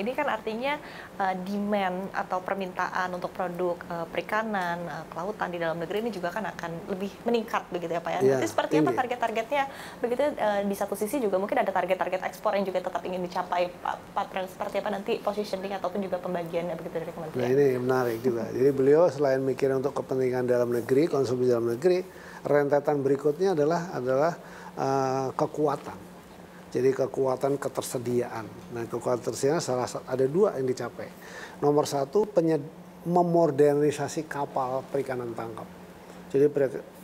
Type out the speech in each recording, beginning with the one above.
Ini kan artinya demand atau permintaan untuk produk perikanan, kelautan di dalam negeri ini juga kan akan lebih meningkat begitu ya Pak ya. Iya, Nanti seperti apa tinggi. target-targetnya begitu di satu sisi juga mungkin ada target-target ekspor yang juga tetap ingin dicapai Pak Pran. Seperti apa nanti positioning ataupun juga pembagiannya begitu dari Nah kementerian? ini menarik juga. Jadi beliau selain mikir untuk kepentingan dalam negeri, konsumsi dalam negeri, rentetan berikutnya adalah kekuatan. Jadi kekuatan ketersediaan. Nah kekuatan ketersediaan ada dua yang dicapai. Nomor satu memodernisasi kapal perikanan tangkap. Jadi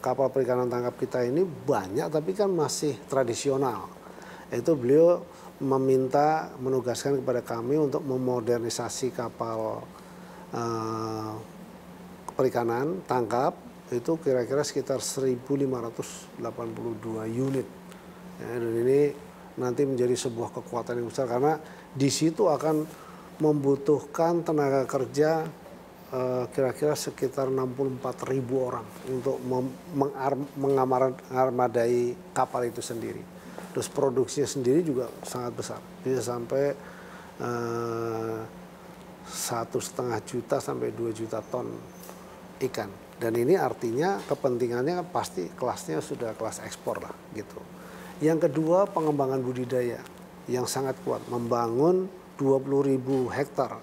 kapal perikanan tangkap kita ini banyak tapi kan masih tradisional. Itu beliau menugaskan kepada kami untuk memodernisasi kapal perikanan tangkap itu kira-kira sekitar 1.582 unit. Ya, dan ini nanti menjadi sebuah kekuatan yang besar karena di situ akan membutuhkan tenaga kerja kira-kira sekitar 64.000 orang untuk mengarmadai kapal itu sendiri. Terus produksinya sendiri juga sangat besar, bisa sampai 1,5 juta sampai 2 juta ton ikan. Dan ini artinya kepentingannya pasti kelasnya sudah kelas ekspor lah gitu. Yang kedua pengembangan budidaya yang sangat kuat, membangun 20.000 hektar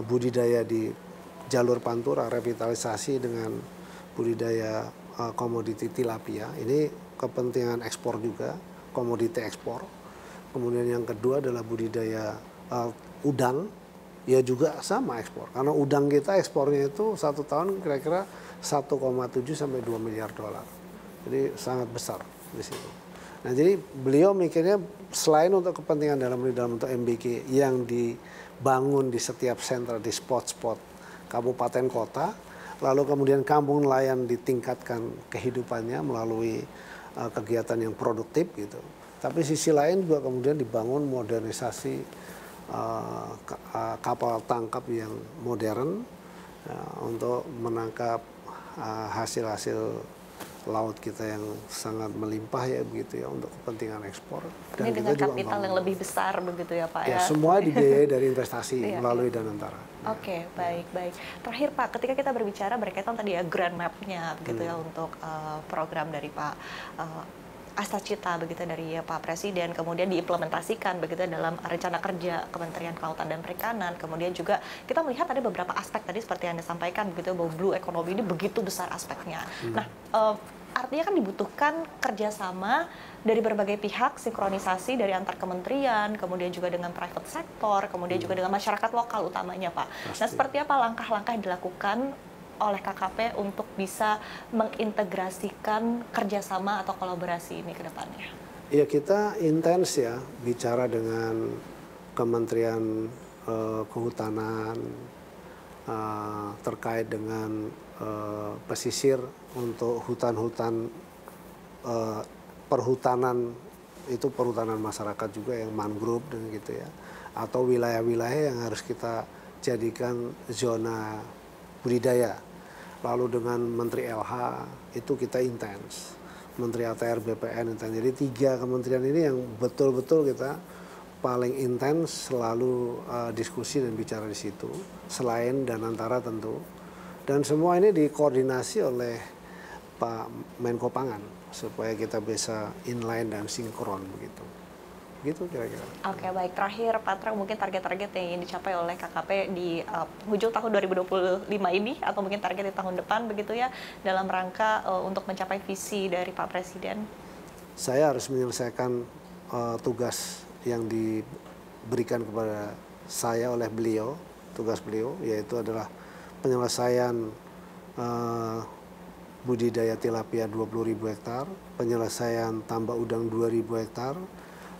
budidaya di jalur Pantura, revitalisasi dengan budidaya komoditi tilapia. Ini kepentingan ekspor juga, komoditi ekspor. Kemudian yang kedua adalah budidaya udang, ya juga sama ekspor. Karena udang kita ekspornya itu satu tahun kira-kira 1,7 sampai 2 miliar dolar. Jadi sangat besar di situ. Nah jadi beliau mikirnya selain untuk kepentingan dalam bentuk MBK yang dibangun di setiap sentra, di spot-spot kabupaten kota, lalu kemudian kampung nelayan ditingkatkan kehidupannya melalui kegiatan yang produktif gitu. Tapi sisi lain juga kemudian dibangun modernisasi kapal tangkap yang modern untuk menangkap hasil-hasil laut kita yang sangat melimpah ya begitu ya untuk kepentingan ekspor. Dan ini dengan kapital yang lebih besar begitu ya Pak ya? Ya semua dibiayai dari investasi melalui Danantara. Oke, baik. Terakhir Pak, ketika kita berbicara berkaitan tadi ya grand map-nya begitu ya untuk program dari Pak Astacita begitu dari Pak Presiden, kemudian diimplementasikan begitu dalam rencana kerja Kementerian Kelautan dan Perikanan. Kemudian juga kita melihat ada beberapa aspek tadi seperti yang Anda sampaikan begitu bahwa blue economy ini begitu besar aspeknya. Nah, artinya kan dibutuhkan kerjasama dari berbagai pihak, sinkronisasi dari antar kementerian, kemudian juga dengan private sector, kemudian juga dengan masyarakat lokal utamanya Pak. Nah, seperti apa langkah-langkah yang dilakukan oleh KKP untuk bisa mengintegrasikan kerjasama atau kolaborasi ini ke depannya? Ya kita intens ya bicara dengan Kementerian Kehutanan terkait dengan pesisir untuk hutan-hutan perhutanan itu perhutanan masyarakat juga yang mangrove dan gitu ya, atau wilayah-wilayah yang harus kita jadikan zona budidaya. Lalu dengan Menteri LH itu kita intens, Menteri ATR BPN intens. Jadi 3 kementerian ini yang betul-betul kita paling intens selalu diskusi dan bicara di situ. Selain Danantara tentu, dan semua ini dikoordinasi oleh Pak Menko Pangan supaya kita bisa inline dan sinkron begitu. Gitu kira-kira. Oke, baik. Terakhir, Pak Trang, mungkin target-target yang ingin dicapai oleh KKP di penghujung tahun 2025 ini, atau mungkin target di tahun depan, begitu ya, dalam rangka untuk mencapai visi dari Pak Presiden? Saya harus menyelesaikan tugas yang diberikan kepada saya oleh beliau, tugas beliau, yaitu adalah penyelesaian budidaya tilapia 20.000 hektar, penyelesaian tambak udang 2.000 hektar,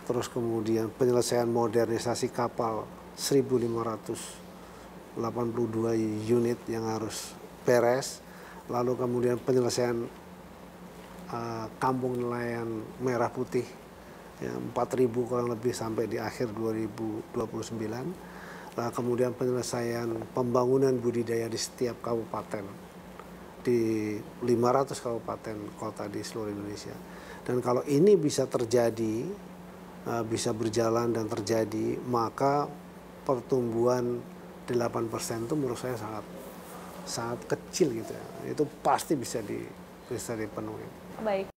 terus kemudian penyelesaian modernisasi kapal 1.582 unit yang harus beres, lalu kemudian penyelesaian kampung nelayan merah putih ya, 4.000 kurang lebih sampai di akhir 2029, lalu kemudian penyelesaian pembangunan budidaya di setiap kabupaten, di 500 kabupaten kota di seluruh Indonesia. Dan kalau ini bisa terjadi, bisa berjalan dan terjadi, maka pertumbuhan 8% itu menurut saya sangat kecil gitu ya. Itu pasti bisa dipenuhi. Baik.